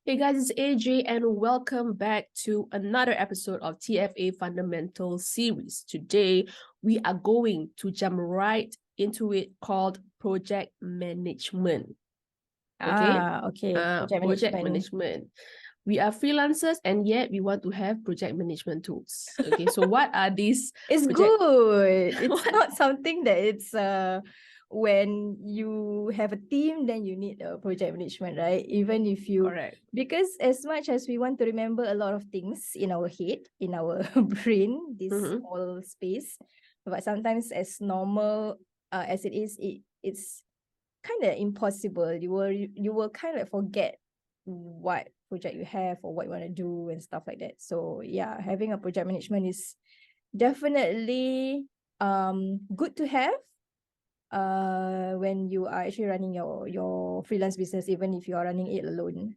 Hey guys, it's AJ and welcome back to another episode of TFA Fundamental series. Today, we are going to jump right into it called project management. Okay? Okay. Project management. We are freelancers and yet we want to have project management tools. Okay, so what are these? It's good. It's not something that it's when you have a team, then you need a project management, right? Even if you Correct. Because as much as we want to remember a lot of things in our head, in our brain, this small space, but sometimes as normal as it is, it's kind of impossible. You will kind of forget what project you have or what you want to do and stuff like that. So yeah, having a project management is definitely good to have when you are actually running your freelance business, even if you are running it alone.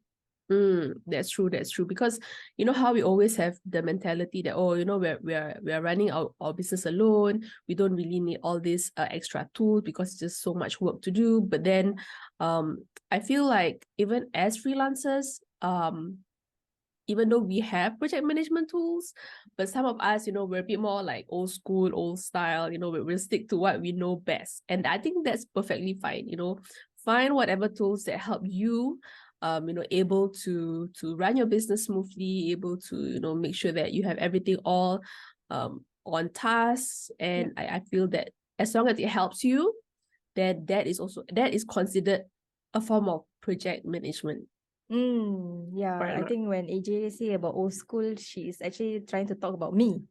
That's true. Because you know how we always have the mentality that, oh, you know, we're running our business alone. We don't really need all these extra tools because it's just so much work to do. But then I feel like even as freelancers, even though we have project management tools, but some of us, you know, we're a bit more like old school, old style, you know, we'll stick to what we know best. And I think that's perfectly fine, you know, find whatever tools that help you, you know, able to run your business smoothly, able to, you know, make sure that you have everything all on task. And I feel that as long as it helps you, then that is considered a form of project management. Yeah, I think when AJ say about old school, she's actually trying to talk about me.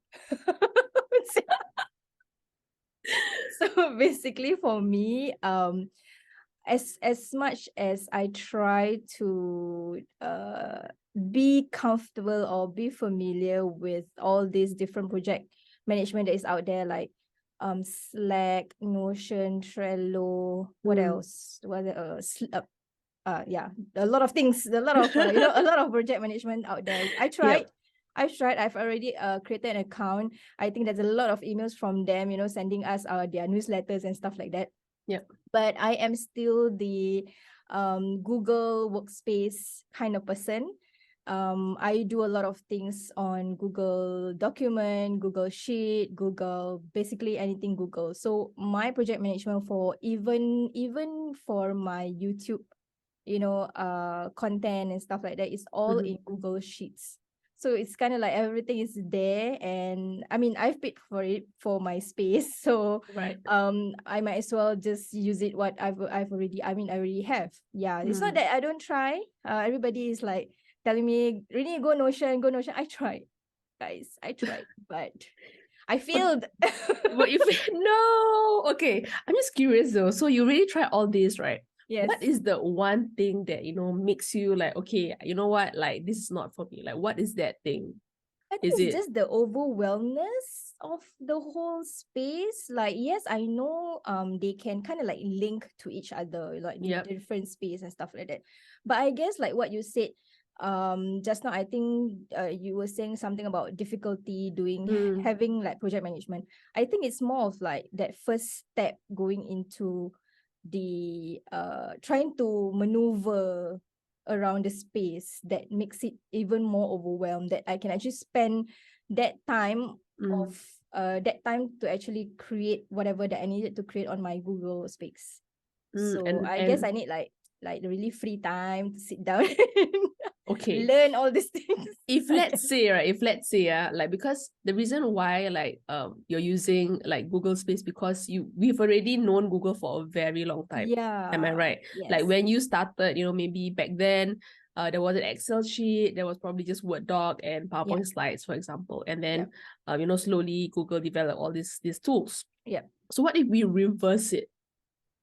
So basically for me, as much as I try to be comfortable or be familiar with all these different project management that is out there, like Slack, Notion, Trello, what else? Yeah, a lot of things, a lot of a lot of project management out there. I've already created an account. I think there's a lot of emails from them, sending us their newsletters and stuff like that. But I am still the Google Workspace kind of person. I do a lot of things on Google Document, Google Sheet, Google, basically anything Google. So my project management for even for my YouTube, content and stuff like that is all in Google Sheets. So it's kind of like everything is there, and I mean I've paid for it for my space, so I might as well just use it what I already have. Yeah, it's not that I don't try. Everybody is like telling me, really go Notion. I tried, guys. But I failed. But if no, okay, I'm just curious though. So you really try all this, right? Yes. What is the one thing that, you know, makes you like, okay, you know what, like this is not for me? Like, what is that thing? I think it's just the overwhelmness of the whole space. Like, yes, I know they can kind of like link to each other, like different space and stuff like that. But I guess like what you said just now, I think you were saying something about difficulty having like project management. I think it's more of like that first step going into the trying to maneuver around the space that makes it even more overwhelmed, that I can actually spend that time to actually create whatever that I needed to create on my Google Space. So I guess I need like really free time to sit down and learn all these things. If let's say, like, because the reason why like you're using like Google Space, because we've already known Google for a very long time. Yeah. Am I right? Yes. Like when you started, you know, maybe back then there was an Excel sheet, there was probably just Word doc and PowerPoint slides, for example. And then you know, slowly Google developed all these tools. Yeah. So what if we reverse it?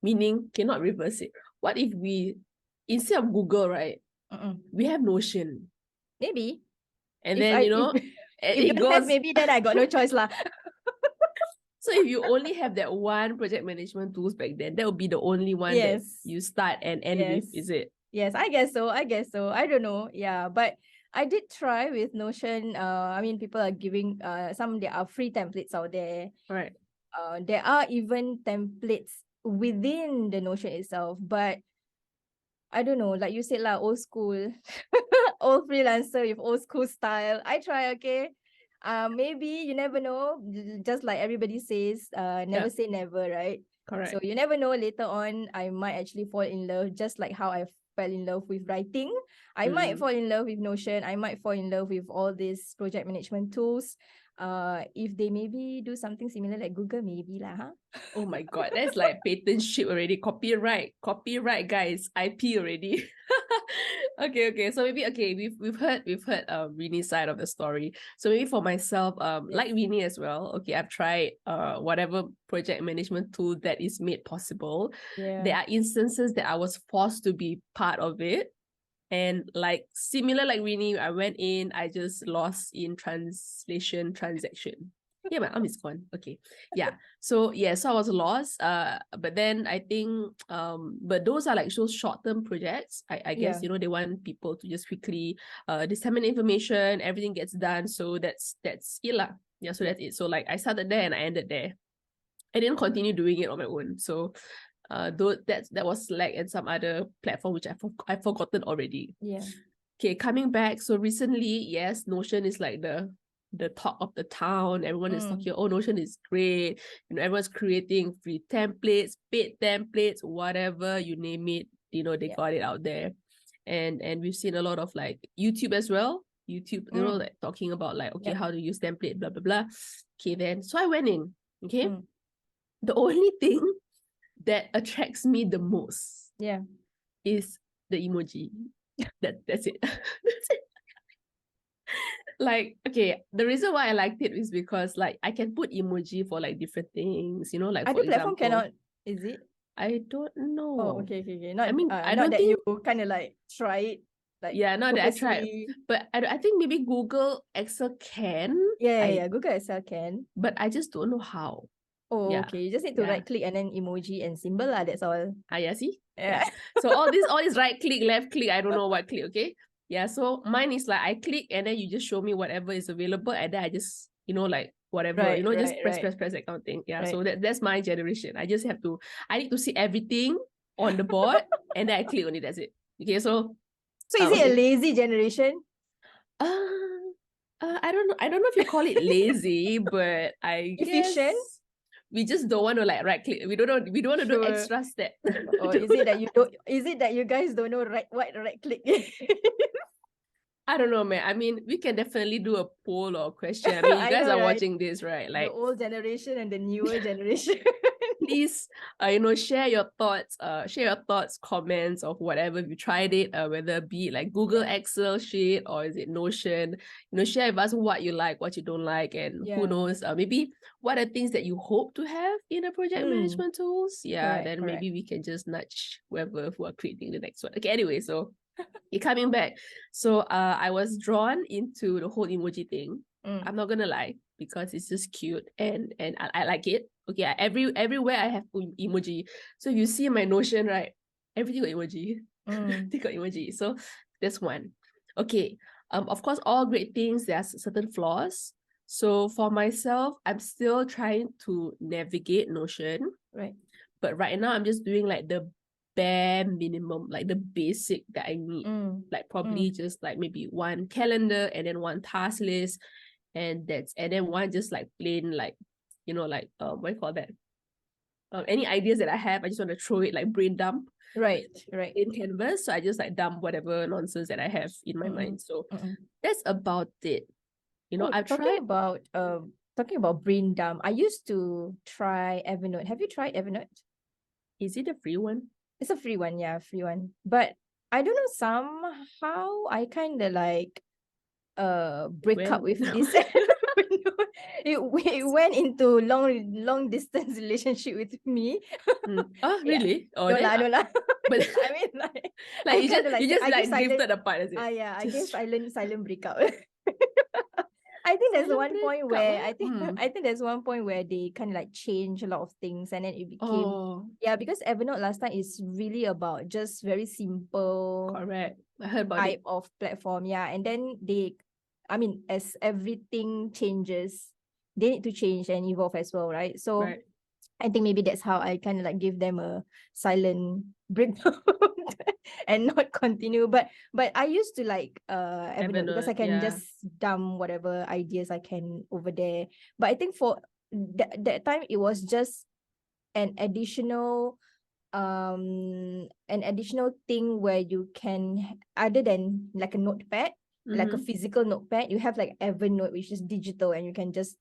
Meaning, cannot reverse it. What if we, instead of Google, right, we have Notion? Maybe. And then, you know, if it goes, maybe then I got no choice lah. So if you only have that one project management tools back then, that would be the only one that you start and end with, is it? Yes, I guess so. I don't know. Yeah, but I did try with Notion. I mean, people are giving there are free templates out there. Right. There are even templates within the Notion itself, but I don't know, like you said lah, old school. old freelancer with old school style. I try, okay. Maybe you never know. Just like everybody says, never say never, right? Correct. So you never know. Later on, I might actually fall in love, just like how I fell in love with writing. I might fall in love with Notion. I might fall in love with all these project management tools. If they maybe do something similar like Google, maybe lah, huh? Oh my God, that's like patent ship already. Copyright, guys, IP already. Okay. So maybe we've heard Rini's side of the story. So maybe for myself, like Rini as well. Okay, I've tried whatever project management tool that is made possible. Yeah. There are instances that I was forced to be part of it. And like similar like Rini, I went in, I just lost in transaction. Yeah, my arm is gone. Okay. Yeah. So I was lost. But then I think but those are like those short-term projects. I guess they want people to just quickly disseminate information, everything gets done. So that's it lah. Yeah, so that's it. So like I started there and I ended there. I didn't continue doing it on my own. So though that was Slack and some other platform which I've forgotten already. Yeah. Okay, coming back. So recently, yes, Notion is like the talk of the town. Everyone is talking, oh, Notion is great. Everyone's creating free templates, paid templates, whatever, you name it, they got it out there. And we've seen a lot of like YouTube as well. YouTube, like talking about like, okay, how to use template, blah, blah, blah. Okay, then, so I went in, okay? The only thing that attracts me the most is the emoji. That's it. That's it. Like, okay, the reason why I liked it is because like I can put emoji for like different things, like other for platform example, cannot, is it? I don't know. Oh, okay. Not, I mean, I not don't that think you kind of like try it. Like, not that I tried, but I think maybe Google Excel can. Yeah, Google Excel can. But I just don't know how. Oh, okay. You just need to right click and then emoji and symbol lah. That's all. Yeah, see? Yeah. So all this right click, left click, I don't know what click, okay? Yeah, so mine is like I click and then you just show me whatever is available and then I just, like whatever, just press that kind of thing. Yeah, so that's my generation. I need to see everything on the board and then I click on it, that's it. Okay, so is it a lazy generation? I don't know if you call it lazy, but I efficient? guess we just don't want to like right click. We don't want to do extra step. Or is it that you don't? Is it that you guys don't know what right click is? I don't know, man. I mean, we can definitely do a poll or a question. I mean, you guys are watching this, right? Like the old generation and the newer generation. Please, share your thoughts, comments of whatever you tried it, whether be it like Google Excel sheet or is it Notion. Share with us what you like, what you don't like, and who knows, maybe what are things that you hope to have in a project management tools. Yeah, then maybe we can just nudge whoever who are creating the next one. Okay, anyway, so coming back. So I was drawn into the whole emoji thing. I'm not gonna lie, because it's just cute and I like it. Okay, everywhere I have emoji. So you see my Notion, right? Everything got emoji. They got emoji. So that's one. Okay. Of course, all great things, there are certain flaws. So for myself, I'm still trying to navigate Notion. Right. But right now, I'm just doing like the bare minimum, like the basic that I need. Like probably just like maybe one calendar and then one task list. And then one just like plain like, like what do you call that? Any ideas that I have, I just want to throw it like brain dump. Right. In Canvas. So I just like dump whatever nonsense that I have in my mind. So that's about it. I've tried talking about brain dump. I used to try Evernote. Have you tried Evernote? Is it a free one? It's a free one, yeah, free one. But I don't know, somehow I kind of like break up with this. It went into long distance relationship with me. Oh, really? Oh, no lah. But I mean, like you just drifted apart, is it? Yeah, I guess silent breakup. I think there's one point where I think there's one point where they kind of like change a lot of things, and then it became because Evernote last time is really about just very simple. Correct. I heard about type of platform, and then as everything changes, they need to change and evolve as well, right? So I think maybe that's how I kind of like give them a silent breakdown. and not continue. But I used to like Evernote because I Evernote, can yeah. just dump whatever ideas I can over there. But I think for that time it was just an additional thing where you can, other than like a notepad, like a Mm-hmm. physical notepad, you have like Evernote, which is digital, and you can just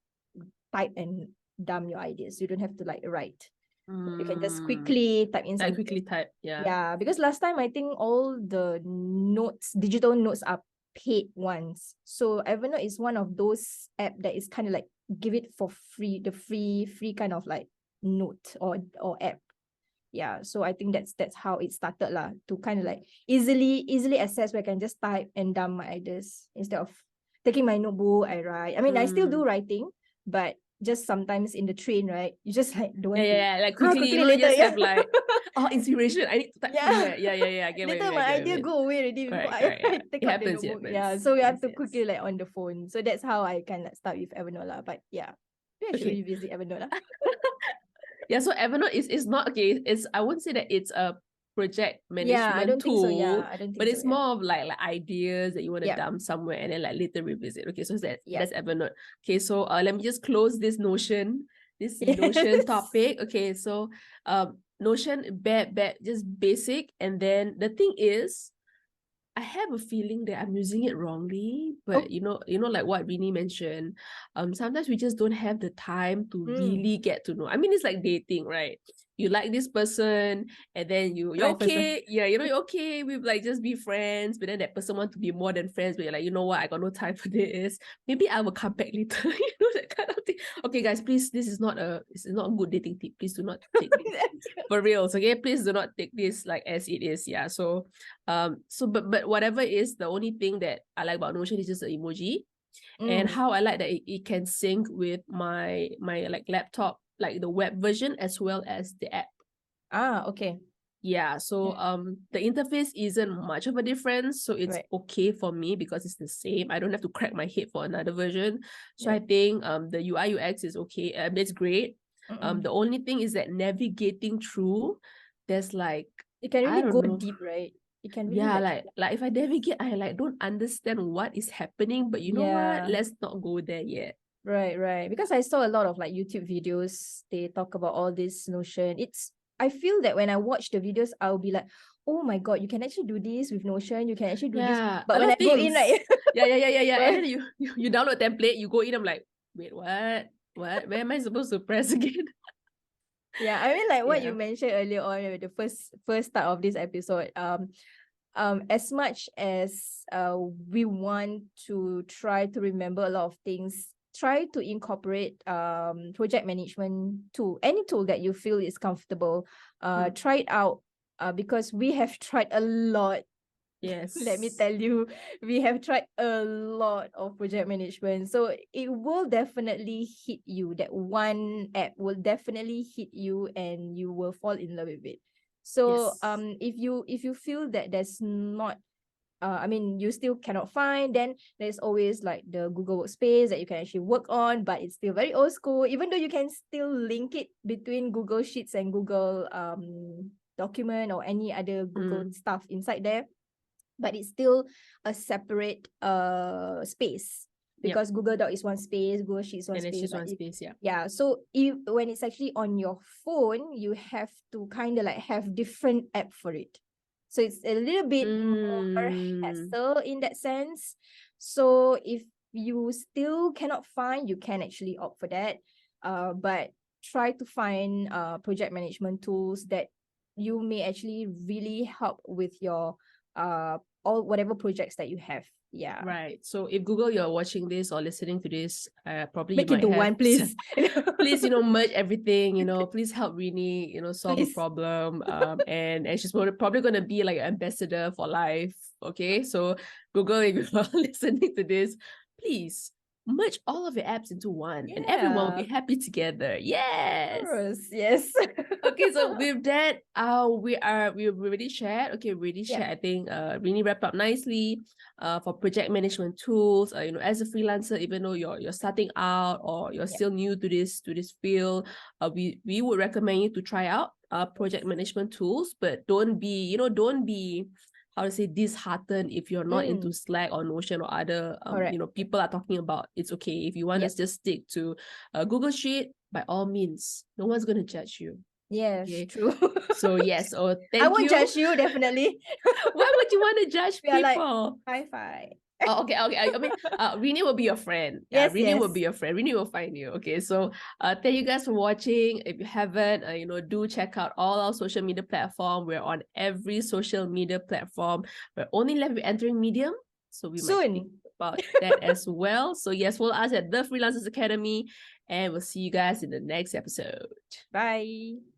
type and dump your ideas. You don't have to like write. You can just quickly type in Like something. quickly type, yeah. Yeah, because last time I think all the notes, digital notes, are paid ones. So Evernote is one of those app that is kind of like give it for free, the free kind of like note or app. Yeah, so I think that's how it started lah, to kind of like easily access where I can just type and dump my ideas instead of taking my notebook. I write. I mean, I still do writing, but just sometimes in the train, right? You just like don't want to Like quickly, you later, just yeah. have like, oh, inspiration, I need to type somewhere. Yeah, I get what you Later mean, I my get what you idea mean. go away already before Correct, I yeah. take It out the happens, notebook. it Yeah, happens. so we have Yes, to yes. quickly like on the phone. So that's how I can like start with Evernote lah. But yeah, maybe I should Okay. revisit Evernote lah. Yeah, so Evernote is not okay. It's, I wouldn't say that it's a project Yeah, I management don't think so. Yeah, tool, I don't but think so. it's Yeah. more of like ideas that you want to Yep. dump somewhere and then like later revisit. Okay, so Yep. that's Evernote. Okay, so let me just close this Notion Yes. topic. Okay, so Notion, just basic, and then the thing is, I have a feeling that I'm using it wrongly, but Oh. like what Rini mentioned, sometimes we just don't have the time to Mm. really get to know. I mean, it's like dating, right? You like this person, and then you're Right person. okay, yeah, you're okay with like just be friends, but then that person wants to be more than friends, but you're like, you know what, I got no time for this. Maybe I will come back later, that kind of thing. Okay, guys, please, this is not a good dating tip. Please do not take this for reals, okay? Please do not take this like as it is. Yeah. So but whatever it is, the only thing that I like about Notion is just the emoji, and how I like that it can sync with my like laptop, like the web version as well as the app. Okay. Yeah, so the interface isn't much of a difference, so it's Right. okay for me because it's the same. I don't have to crack my head for another version. So Right. I think the UI UX is okay. It's great. The only thing is that navigating through, there's like, It can I really don't go know. deep, right? It can really Yeah, like like if I navigate, I like don't understand what is happening, but you know what? yeah. Let's not go there yet. Right. Because I saw a lot of like YouTube videos, they talk about all this Notion. I feel that when I watch the videos, I'll be like, oh my God, you can actually do this with Notion. You can actually do this. Yeah, But a when lot I of go in, things. like, Yeah. And right? then you download template, you go in, I'm like, wait, what? Where am I supposed to press again? Yeah, I mean, like what you Yeah. mentioned earlier on, the first start of this episode, as much as we want to try to remember a lot of things, try to incorporate project management tool, any tool that you feel is comfortable. Try it out, because we have tried a lot. Yes. Let me tell you, we have tried a lot of project management. So it will definitely hit you. That one app will definitely hit you and you will fall in love with it. So Yes. if you feel that there's not I mean, you still cannot find, then there's always like the Google Workspace that you can actually work on, but it's still very old school, even though you can still link it between Google Sheets and Google document or any other Google stuff inside there. But it's still a separate space, because Google Doc is one space, Google Sheets one And it's space. just one space, yeah. Yeah. So if when it's actually on your phone, you have to kind of like have different app for it. So it's a little bit more hassle in that sense. So if you still cannot find, you can actually opt for that. But try to find project management tools that you may actually really help with your all whatever projects that you have. Yeah. Right. So if Google, you're watching this or listening to this, probably Make you it might do have one, please. please, merge everything, please help Rini, solve a Please. problem. And she's probably gonna be like an ambassador for life. Okay. So Google, if you're listening to this, please merge all of your apps into one, and everyone will be happy together. Yes. Yes. Okay, so with that, we already shared. Okay, we already shared. I think really wrapped up nicely. For project management tools. As a freelancer, even though you're starting out or you're still new to this field, we would recommend you to try out project management tools, but don't be how to say disheartened if you're not into Slack or Notion or other people are talking about. It's okay if you want to just stick to Google Sheet. By all means, no one's gonna judge you. Yes, okay? true. So yes, thank you. I won't judge you, definitely. Why would you want to judge We are like, people? Hi-fi. Oh, okay. I mean, Rini will be your friend. Yes, Rini will be your friend. Rini will find you. Okay, so thank you guys for watching. If you haven't, do check out all our social media platform. We're on every social media platform. We're only left with entering Medium, so we might think about that as well. So yes, follow us at the Freelancers Academy, and we'll see you guys in the next episode. Bye.